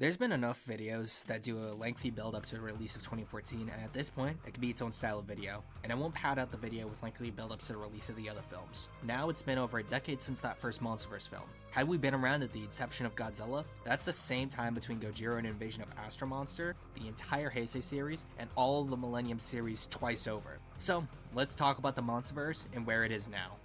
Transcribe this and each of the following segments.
There's been enough videos that do a lengthy build up to the release of 2014, and at this point, it could be its own style of video, and I won't pad out the video with lengthy build up to the release of the other films. Now it's been over a decade since that first Monsterverse film. Had we been around at the inception of Godzilla, that's the same time between Gojira and Invasion of Astro Monster, the entire Heisei series, and all of the Millennium series twice over. So, let's talk about the Monsterverse and where it is now.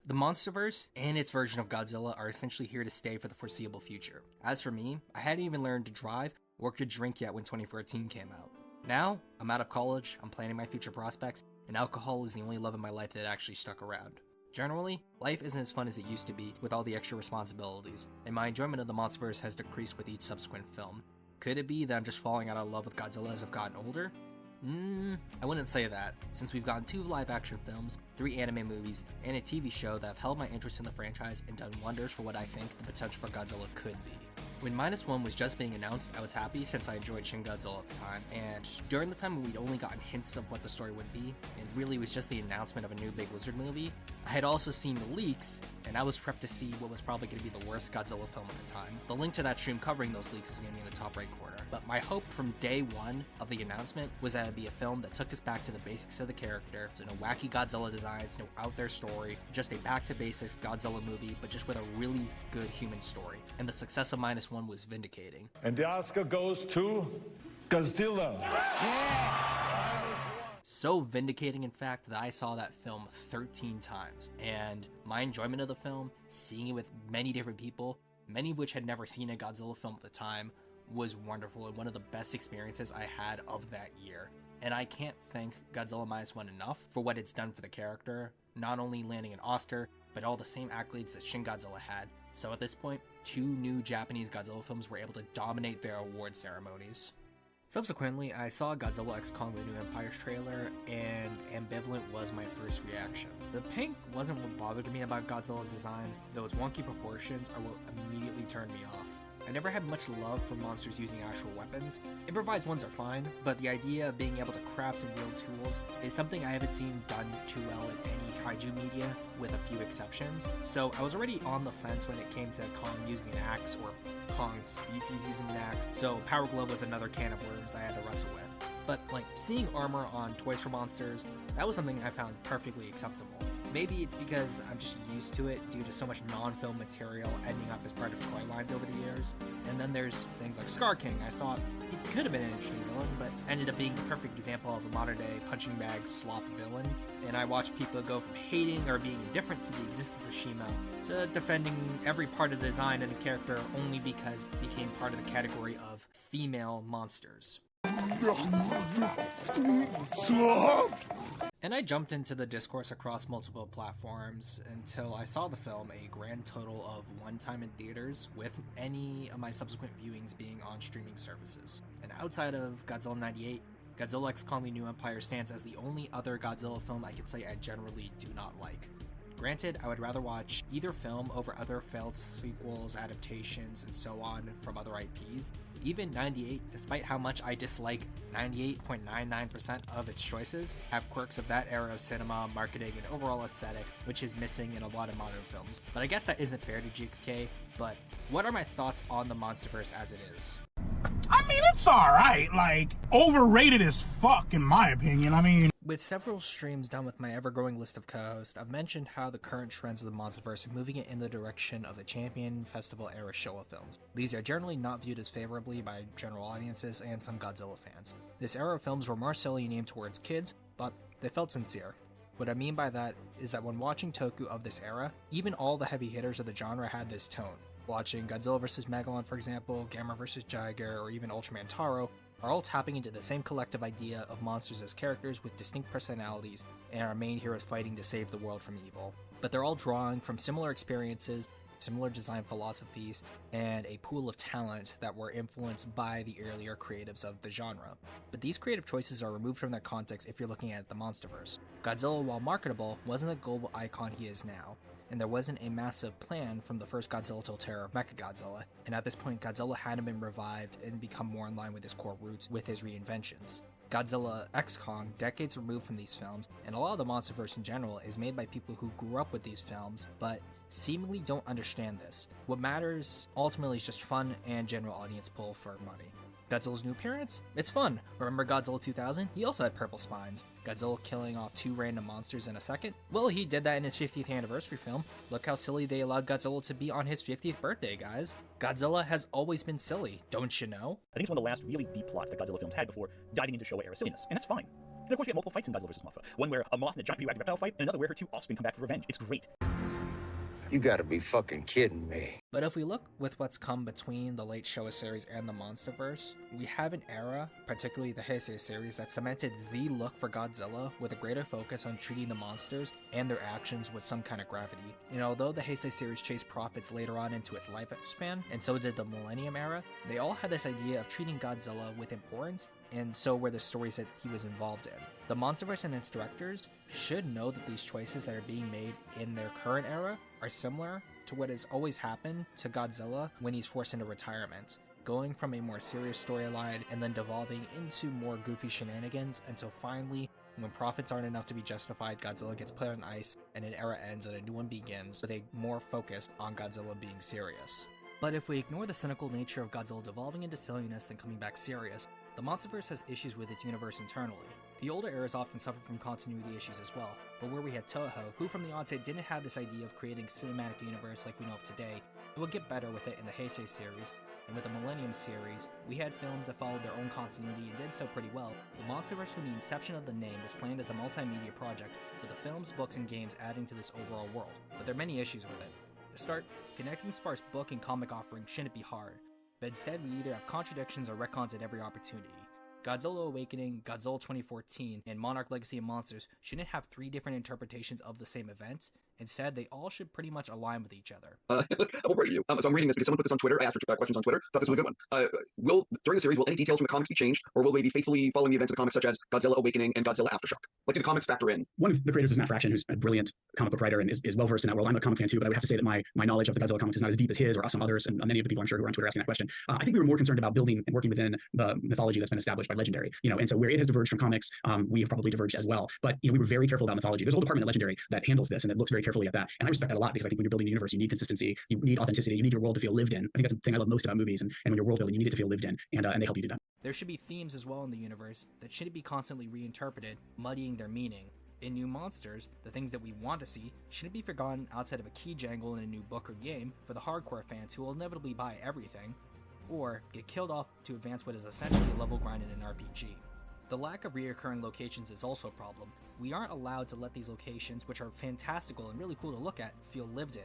The Monsterverse and its version of Godzilla are essentially here to stay for the foreseeable future. As for me, I hadn't even learned to drive or could drink yet when 2014 came out. Now, I'm out of college, I'm planning my future prospects, and alcohol is the only love in my life that actually stuck around. Generally, life isn't as fun as it used to be with all the extra responsibilities, and my enjoyment of the Monsterverse has decreased with each subsequent film. Could it be that I'm just falling out of love with Godzilla as I've gotten older? I wouldn't say that, since we've gotten 2 live-action films, 3 anime movies, and a TV show that have held my interest in the franchise and done wonders for what I think the potential for Godzilla could be. When -1 was just being announced, I was happy since I enjoyed Shin Godzilla at the time, and during the time when we'd only gotten hints of what the story would be, and really was just the announcement of a new Big Lizard movie, I had also seen the leaks, and I was prepped to see what was probably going to be the worst Godzilla film at the time. The link to that stream covering those leaks is going to be in the top right corner. But my hope from day one of the announcement was that it'd be a film that took us back to the basics of the character, so no wacky Godzilla designs, no out there story, just a back to basics Godzilla movie, but just with a really good human story. And the success of -1 was vindicating. And the Oscar goes to Godzilla. So vindicating, in fact, that I saw that film 13 times, and my enjoyment of the film, seeing it with many different people, many of which had never seen a Godzilla film at the time, was wonderful and one of the best experiences I had of that year. And I can't thank Godzilla -1 enough for what it's done for the character, not only landing an Oscar, but all the same accolades that Shin Godzilla had. So at this point, 2 new Japanese Godzilla films were able to dominate their award ceremonies. Subsequently, I saw Godzilla x Kong the New Empire's trailer, and ambivalent was my first reaction. The pink wasn't what bothered me about Godzilla's design, though its wonky proportions are what immediately turned me off. I never had much love for monsters using actual weapons. Improvised ones are fine, but the idea of being able to craft and wield tools is something I haven't seen done too well in any kaiju media, with a few exceptions. So I was already on the fence when it came to Kong using an axe, or Kong's species using an axe, so Power Glove was another can of worms I had to wrestle with. But seeing armor on Toys for Monsters, that was something I found perfectly acceptable. Maybe it's because I'm just used to it due to so much non-film material ending up as part of toy lines over the years. And then there's things like Scar King. I thought he could have been an interesting villain, but ended up being the perfect example of a modern-day punching bag slop villain. And I watched people go from hating or being indifferent to the existence of Shima to defending every part of the design of the character only because it became part of the category of female monsters. And I jumped into the discourse across multiple platforms until I saw the film a grand total of 1 time in theaters, with any of my subsequent viewings being on streaming services. And outside of Godzilla 98, Godzilla x Kong the New Empire stands as the only other Godzilla film I can say I generally do not like. Granted, I would rather watch either film over other failed sequels, adaptations, and so on from other IPs. Even 98, despite how much I dislike 98.99% of its choices, have quirks of that era of cinema, marketing, and overall aesthetic, which is missing in a lot of modern films. But I guess that isn't fair to GXK, but what are my thoughts on the Monsterverse as it is? I mean, it's alright, overrated as fuck in my opinion. With several streams done with my ever-growing list of co-hosts, I've mentioned how the current trends of the Monsterverse are moving it in the direction of the Champion Festival-era Showa films. These are generally not viewed as favorably by general audiences and some Godzilla fans. This era of films were more solely aimed towards kids, but they felt sincere. What I mean by that is that when watching Toku of this era, even all the heavy hitters of the genre had this tone. Watching Godzilla vs. Megalon, for example, Gamera vs. Jiger, or even Ultraman Taro, are all tapping into the same collective idea of monsters as characters with distinct personalities and our main heroes fighting to save the world from evil. But they're all drawing from similar experiences, similar design philosophies, and a pool of talent that were influenced by the earlier creatives of the genre. But these creative choices are removed from their context if you're looking at the Monsterverse. Godzilla, while marketable, wasn't the global icon he is now, and there wasn't a massive plan from the first Godzilla till Terror of Mechagodzilla, and at this point Godzilla hadn't been revived and become more in line with his core roots with his reinventions. Godzilla X Kong, decades removed from these films, and a lot of the Monsterverse in general is made by people who grew up with these films, but seemingly don't understand this. What matters ultimately is just fun and general audience pull for money. Godzilla's new appearance? It's fun. Remember Godzilla 2000? He also had purple spines. Godzilla killing off 2 random monsters in a second? Well, he did that in his 50th anniversary film. Look how silly they allowed Godzilla to be on his 50th birthday, guys. Godzilla has always been silly, don't you know? I think it's one of the last really deep plots that Godzilla films had before diving into Showa-era silliness, and that's fine. And of course we have multiple fights in Godzilla vs. Mothra. One where a moth and a giant radioactive reptile fight, and another where her 2 offspring come back for revenge. It's great. You gotta be fucking kidding me. But if we look with what's come between the late Showa series and the Monsterverse, we have an era, particularly the Heisei series, that cemented the look for Godzilla with a greater focus on treating the monsters and their actions with some kind of gravity. And although the Heisei series chased profits later on into its lifespan, and so did the Millennium era, they all had this idea of treating Godzilla with importance, and so were the stories that he was involved in. The Monsterverse and its directors should know that these choices that are being made in their current era are similar to what has always happened to Godzilla when he's forced into retirement, going from a more serious storyline and then devolving into more goofy shenanigans until finally, when profits aren't enough to be justified, Godzilla gets put on ice and an era ends and a new one begins with a more focus on Godzilla being serious. But if we ignore the cynical nature of Godzilla devolving into silliness then coming back serious, the Monsterverse has issues with its universe internally. The older eras often suffered from continuity issues as well, but where we had Toho, who from the onset didn't have this idea of creating a cinematic universe like we know of today, it would get better with it in the Heisei series, and with the Millennium series, we had films that followed their own continuity and did so pretty well. The Monsterverse from the inception of the name was planned as a multimedia project, with the films, books, and games adding to this overall world, but there are many issues with it. To start, connecting sparse book and comic offerings shouldn't be hard, but instead we either have contradictions or retcons at every opportunity. Godzilla Awakening, Godzilla 2014, and Monarch Legacy of Monsters shouldn't have 3 different interpretations of the same event. Instead, they all should pretty much align with each other. I won't pressure you. So I'm reading this because someone put this on Twitter. I asked for questions on Twitter. Thought this was a good one. During the series, will any details from the comics be changed, or will they be faithfully following the events of the comics, such as Godzilla Awakening and Godzilla Aftershock? Like, do the comics factor in? One of the creators is Matt Fraction, who's a brilliant comic book writer and is well versed in that world. I'm a comic fan too, but I would have to say that my knowledge of the Godzilla comics is not as deep as his or some others, and many of the people I'm sure who are on Twitter asking that question. I think we were more concerned about building and working within the mythology that's been established by Legendary. And so where it has diverged from comics, we have probably diverged as well. But we were very careful about mythology. There's a whole department at Legendary that handles this and that looks very carefully at that. And I respect that a lot because I think when you're building a universe, you need consistency, you need authenticity, you need your world to feel lived in. I think that's the thing I love most about movies. And when you're world building, you need it to feel lived in, and they help you do that. There should be themes as well in the universe that shouldn't be constantly reinterpreted, muddying their meaning. In new monsters, the things that we want to see shouldn't be forgotten outside of a key jangle in a new book or game for the hardcore fans who will inevitably buy everything, or get killed off to advance what is essentially a level grind in an RPG. The lack of reoccurring locations is also a problem. We aren't allowed to let these locations, which are fantastical and really cool to look at, feel lived in.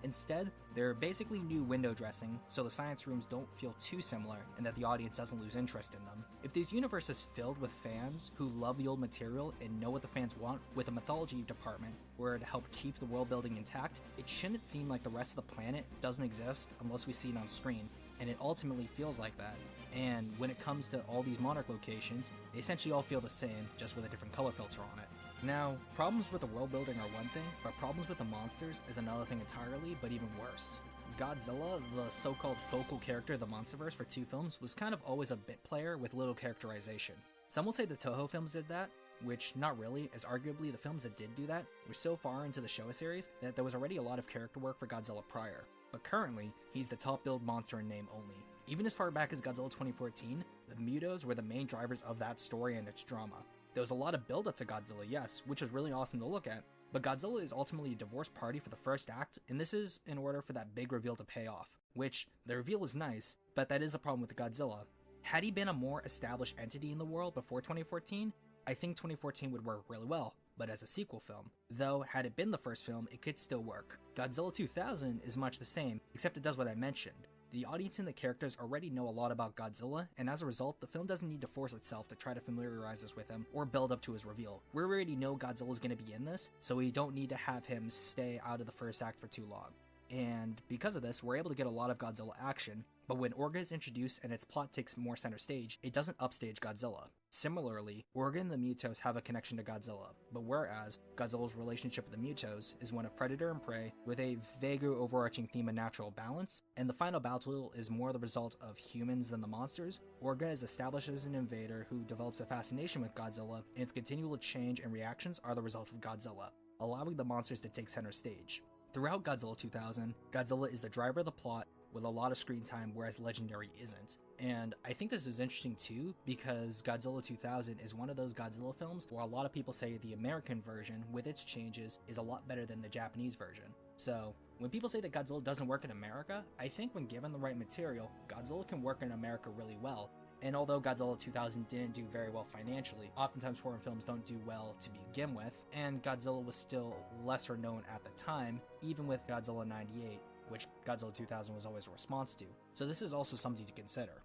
Instead, they're basically new window dressing, so the science rooms don't feel too similar and that the audience doesn't lose interest in them. If this universe is filled with fans who love the old material and know what the fans want, with a mythology department where to help keep the world building intact, it shouldn't seem like the rest of the planet doesn't exist unless we see it on screen, and it ultimately feels like that. And when it comes to all these Monarch locations, they essentially all feel the same, just with a different color filter on it. Now, problems with the world building are one thing, but problems with the monsters is another thing entirely, but even worse. Godzilla, the so-called focal character of the Monsterverse for 2 films, was kind of always a bit player with little characterization. Some will say the Toho films did that, which not really, as arguably the films that did do that were so far into the Showa series that there was already a lot of character work for Godzilla prior. But currently, he's the top billed monster in name only. Even as far back as Godzilla 2014, the Mutos were the main drivers of that story and its drama. There was a lot of build up to Godzilla, yes, which was really awesome to look at, but Godzilla is ultimately a divorced party for the first act, and this is in order for that big reveal to pay off, which, the reveal is nice, but that is a problem with Godzilla. Had he been a more established entity in the world before 2014, I think 2014 would work really well, but as a sequel film. Though, had it been the first film, it could still work. Godzilla 2000 is much the same, except it does what I mentioned. The audience and the characters already know a lot about Godzilla, and as a result, the film doesn't need to force itself to try to familiarize us with him or build up to his reveal. We already know Godzilla's gonna be in this, so we don't need to have him stay out of the first act for too long. And because of this, we're able to get a lot of Godzilla action, But when Orga is introduced and its plot takes more center stage, it doesn't upstage Godzilla. Similarly, Orga and the Mutos have a connection to Godzilla, but whereas Godzilla's relationship with the Mutos is one of predator and prey with a vaguer overarching theme of natural balance, and the final battle is more the result of humans than the monsters, Orga is established as an invader who develops a fascination with Godzilla, and its continual change and reactions are the result of Godzilla, allowing the monsters to take center stage. Throughout Godzilla 2000, Godzilla is the driver of the plot, with a lot of screen time, whereas Legendary isn't. And I think this is interesting too, because Godzilla 2000 is one of those Godzilla films where a lot of people say the American version, with its changes, is a lot better than the Japanese version. So, when people say that Godzilla doesn't work in America, I think when given the right material, Godzilla can work in America really well. And although Godzilla 2000 didn't do very well financially, oftentimes foreign films don't do well to begin with, and Godzilla was still lesser known at the time, even with Godzilla 98, which Godzilla 2000 was always a response to. So this is also something to consider.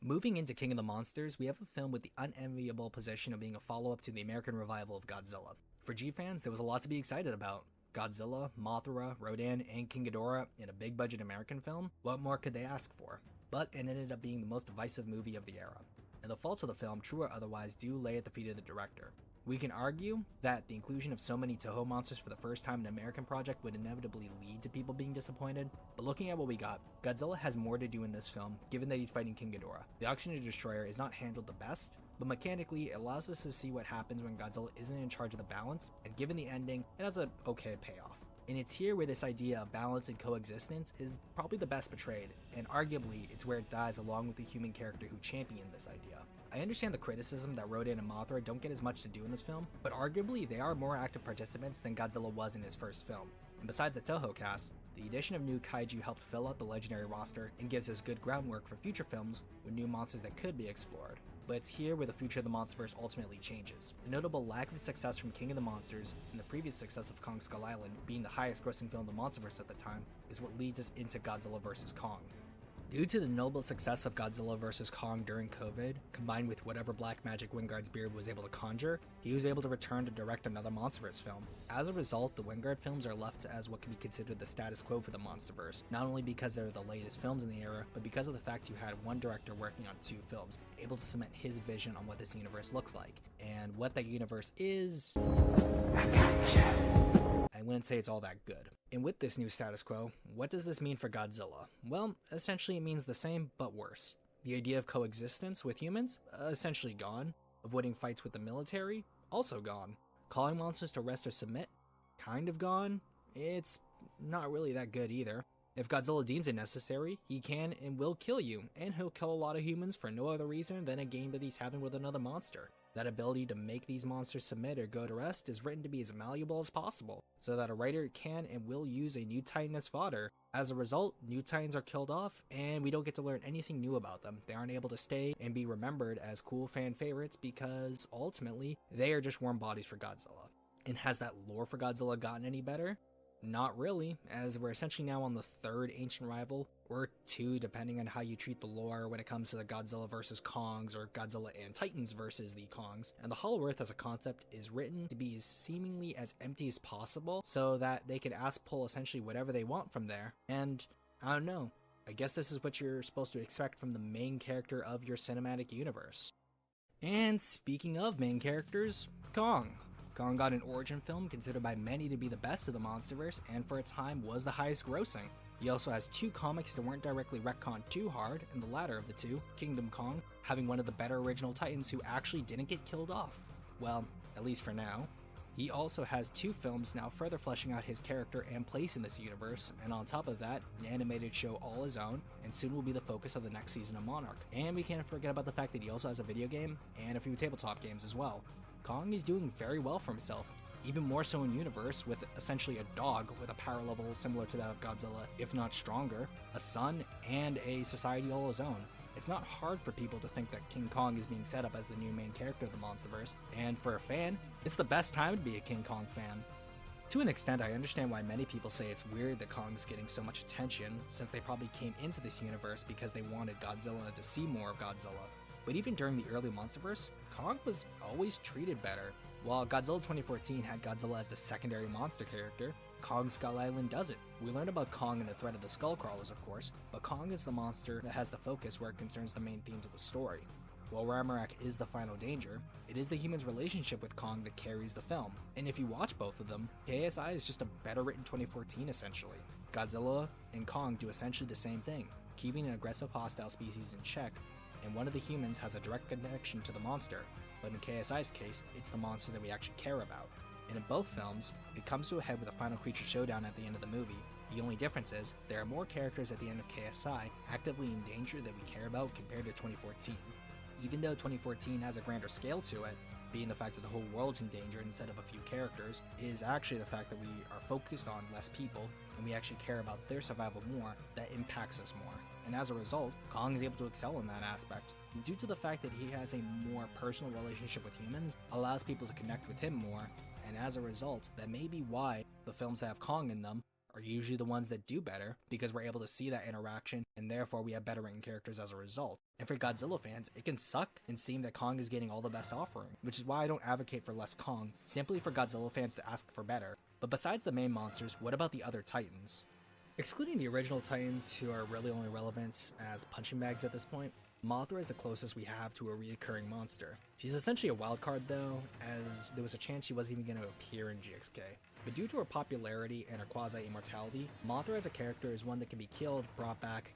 Moving into King of the Monsters, we have a film with the unenviable position of being a follow-up to the American revival of Godzilla. For G fans, there was a lot to be excited about. Godzilla, Mothra, Rodan, and King Ghidorah in a big-budget American film? What more could they ask for? But it ended up being the most divisive movie of the era. And the faults of the film, true or otherwise, do lay at the feet of the director. We can argue that the inclusion of so many Toho monsters for the first time in an American project would inevitably lead to people being disappointed, but looking at what we got, Godzilla has more to do in this film, given that he's fighting King Ghidorah. The Oxygen Destroyer is not handled the best, but mechanically it allows us to see what happens when Godzilla isn't in charge of the balance, and given the ending, it has an okay payoff. And it's here where this idea of balance and coexistence is probably the best portrayed, and arguably it's where it dies along with the human character who championed this idea. I understand the criticism that Rodan and Mothra don't get as much to do in this film, but arguably they are more active participants than Godzilla was in his first film. And besides the Toho cast, the addition of new kaiju helped fill out the Legendary roster and gives us good groundwork for future films with new monsters that could be explored. But it's here where the future of the Monsterverse ultimately changes. The notable lack of success from King of the Monsters, and the previous success of Kong Skull Island being the highest grossing film in the Monsterverse at the time, is what leads us into Godzilla vs. Kong. Due to the notable success of Godzilla vs. Kong during COVID, combined with whatever black magic Wingard's beard was able to conjure, he was able to return to direct another Monsterverse film. As a result, the Wingard films are left as what can be considered the status quo for the Monsterverse, not only because they're the latest films in the era, but because of the fact you had one director working on two films, able to cement his vision on what this universe looks like. And what that universe is... I wouldn't say it's all that good. And with this new status quo, what does this mean for Godzilla? Well, essentially it means the same, but worse. The idea of coexistence with humans? Essentially gone. Avoiding fights with the military? Also gone. Calling monsters to rest or submit? Kind of gone. It's not really that good either. If Godzilla deems it necessary, he can and will kill you, and he'll kill a lot of humans for no other reason than a game that he's having with another monster. That ability to make these monsters submit or go to rest is written to be as malleable as possible, so that a writer can and will use a new Titan as fodder. As a result, new Titans are killed off, and we don't get to learn anything new about them. They aren't able to stay and be remembered as cool fan favorites because, ultimately, they are just warm bodies for Godzilla. And has that lore for Godzilla gotten any better? Not really, as we're essentially now on the third ancient rival, or two depending on how you treat the lore when it comes to the Godzilla vs. Kongs or Godzilla and Titans versus the Kongs, and the Hollow Earth as a concept is written to be seemingly as empty as possible so that they can pull essentially whatever they want from there, and I don't know, I guess this is what you're supposed to expect from the main character of your cinematic universe. And speaking of main characters, Kong. Kong got an origin film considered by many to be the best of the Monsterverse, and for its time was the highest grossing. He also has two comics that weren't directly retconned too hard, and the latter of the two, Kingdom Kong, having one of the better original Titans who actually didn't get killed off. Well, at least for now. He also has two films now further fleshing out his character and place in this universe, and on top of that, an animated show all his own, and soon will be the focus of the next season of Monarch. And we can't forget about the fact that he also has a video game, and a few tabletop games as well. Kong is doing very well for himself, even more so in universe, with essentially a dog with a power level similar to that of Godzilla, if not stronger, a son, and a society all his own. It's not hard for people to think that King Kong is being set up as the new main character of the Monsterverse, and for a fan, it's the best time to be a King Kong fan. To an extent, I understand why many people say it's weird that Kong is getting so much attention, since they probably came into this universe because they wanted Godzilla to see more of Godzilla. But even during the early Monsterverse, Kong was always treated better. While Godzilla 2014 had Godzilla as the secondary monster character, Kong Skull Island doesn't. We learn about Kong and the threat of the Skullcrawlers, of course, but Kong is the monster that has the focus where it concerns the main themes of the story. While Ragnarok is the final danger, it is the human's relationship with Kong that carries the film, and if you watch both of them, KSI is just a better written 2014 essentially. Godzilla and Kong do essentially the same thing, keeping an aggressive hostile species in check, and one of the humans has a direct connection to the monster, but in KSI's case, it's the monster that we actually care about. And in both films, it comes to a head with a final creature showdown at the end of the movie. The only difference is, there are more characters at the end of KSI actively in danger that we care about compared to 2014. Even though 2014 has a grander scale to it, being the fact that the whole world's in danger instead of a few characters, is actually the fact that we are focused on less people, and we actually care about their survival more, that impacts us more. And as a result, Kong is able to excel in that aspect. Due to the fact that he has a more personal relationship with humans, allows people to connect with him more, and as a result, that may be why the films that have Kong in them are usually the ones that do better, because we're able to see that interaction, and therefore we have better written characters as a result. And for Godzilla fans, it can suck and seem that Kong is getting all the best offering, which is why I don't advocate for less Kong, simply for Godzilla fans to ask for better. But besides the main monsters, what about the other Titans? Excluding the original Titans, who are really only relevant as punching bags at this point, Mothra is the closest we have to a reoccurring monster. She's essentially a wild card though, as there was a chance she wasn't even going to appear in GXK. But due to her popularity and her quasi-immortality, Mothra as a character is one that can be killed, brought back,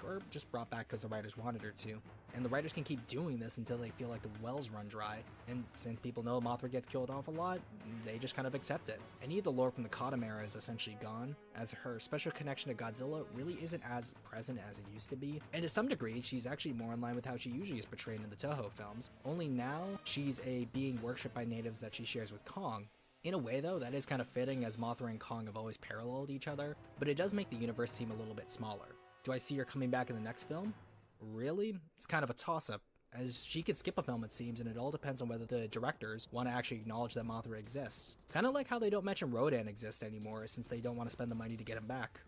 or just brought back because the writers wanted her to. And the writers can keep doing this until they feel like the wells run dry, and since people know Mothra gets killed off a lot, they just kind of accept it. Any of the lore from the Kotm era is essentially gone, as her special connection to Godzilla really isn't as present as it used to be, and to some degree, she's actually more in line with how she usually is portrayed in the Toho films, only now she's a being worshipped by natives that she shares with Kong. In a way though, that is kind of fitting as Mothra and Kong have always paralleled each other, but it does make the universe seem a little bit smaller. Do I see her coming back in the next film? Really? It's kind of a toss-up, as she could skip a film it seems, and it all depends on whether the directors want to actually acknowledge that Mothra exists. Kind of like how they don't mention Rodan exists anymore since they don't want to spend the money to get him back.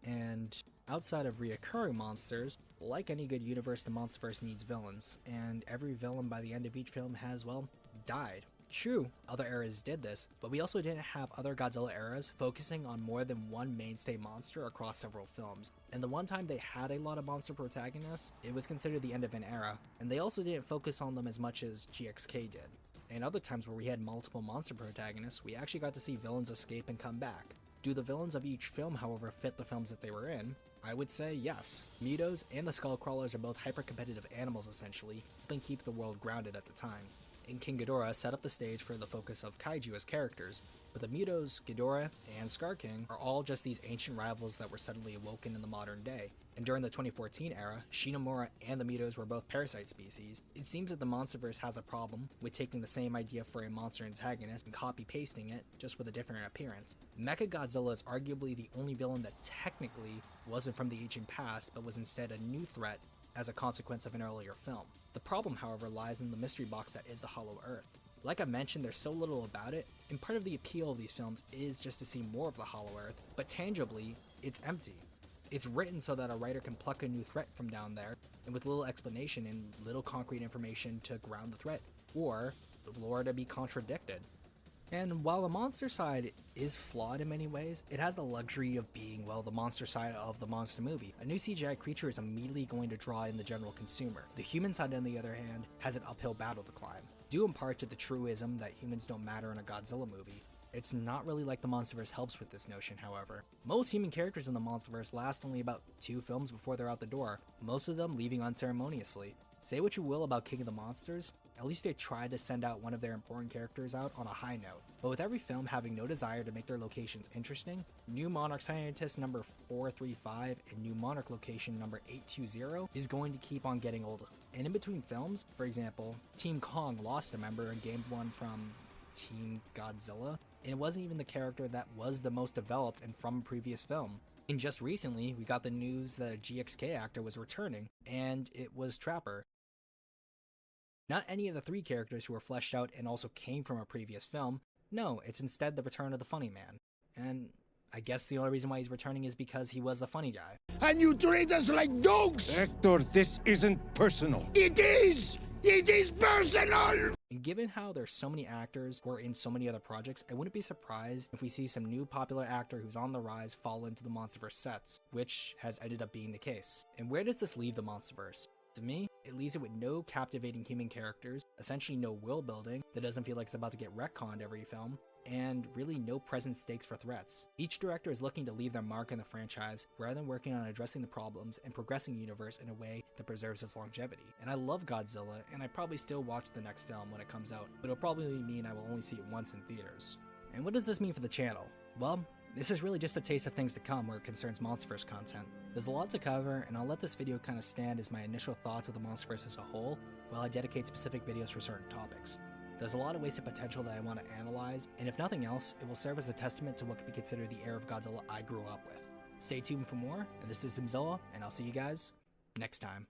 And outside of reoccurring monsters, like any good universe, the Monsterverse needs villains, and every villain by the end of each film has, well, died. True, other eras did this, but we also didn't have other Godzilla eras focusing on more than one mainstay monster across several films. And the one time they had a lot of monster protagonists, it was considered the end of an era, and they also didn't focus on them as much as GXK did. And other times where we had multiple monster protagonists, we actually got to see villains escape and come back. Do the villains of each film, however, fit the films that they were in? I would say yes. Mutos and the Skullcrawlers are both hyper-competitive animals essentially, helping keep the world grounded at the time. And King Ghidorah set up the stage for the focus of kaiju as characters, but the Mutos, Ghidorah, and Scar King are all just these ancient rivals that were suddenly awoken in the modern day. And during the 2014 era, Shinomura and the Mutos were both parasite species. It seems that the Monsterverse has a problem with taking the same idea for a monster antagonist and copy-pasting it, just with a different appearance. Mechagodzilla is arguably the only villain that technically wasn't from the ancient past, but was instead a new threat as a consequence of an earlier film. The problem, however, lies in the mystery box that is the Hollow Earth. Like I mentioned, there's so little about it, and part of the appeal of these films is just to see more of the Hollow Earth, but tangibly, it's empty. It's written so that a writer can pluck a new threat from down there, and with little explanation and little concrete information to ground the threat, or the lore to be contradicted. And while the monster side is flawed in many ways, it has the luxury of being, well, the monster side of the monster movie. A new CGI creature is immediately going to draw in the general consumer. The human side, on the other hand, has an uphill battle to climb. Due in part to the truism that humans don't matter in a Godzilla movie. It's not really like the Monsterverse helps with this notion, however. Most human characters in the Monsterverse last only about 2 films before they're out the door, most of them leaving unceremoniously. Say what you will about King of the Monsters, at least they tried to send out one of their important characters out on a high note. But with every film having no desire to make their locations interesting, New Monarch Scientist number 435 and New Monarch location number 820 is going to keep on getting old. And in between films, for example, Team Kong lost a member and gained one from Team Godzilla, and it wasn't even the character that was the most developed and from a previous film. And just recently, we got the news that a GXK actor was returning, and it was Trapper. Not any of the 3 characters who were fleshed out and also came from a previous film. No, it's instead the return of the funny man. And I guess the only reason why he's returning is because he was the funny guy. And you treat us like dogs! Hector, this isn't personal. It is! It is personal! And given how there's so many actors who are in so many other projects, I wouldn't be surprised if we see some new popular actor who's on the rise fall into the Monsterverse sets, which has ended up being the case. And where does this leave the Monsterverse? To me, it leaves it with no captivating human characters, essentially no world building that doesn't feel like it's about to get retconned every film, and really no present stakes for threats. Each director is looking to leave their mark in the franchise rather than working on addressing the problems and progressing the universe in a way that preserves its longevity. And I love Godzilla, and I probably still watch the next film when it comes out, but it'll probably mean I will only see it once in theaters. And what does this mean for the channel? Well, this is really just a taste of things to come where it concerns Monsterverse content. There's a lot to cover, and I'll let this video kind of stand as my initial thoughts of the Monsterverse as a whole, while I dedicate specific videos for certain topics. There's a lot of wasted potential that I want to analyze, and if nothing else, it will serve as a testament to what could be considered the era of Godzilla I grew up with. Stay tuned for more, and this is Simzilla, and I'll see you guys next time.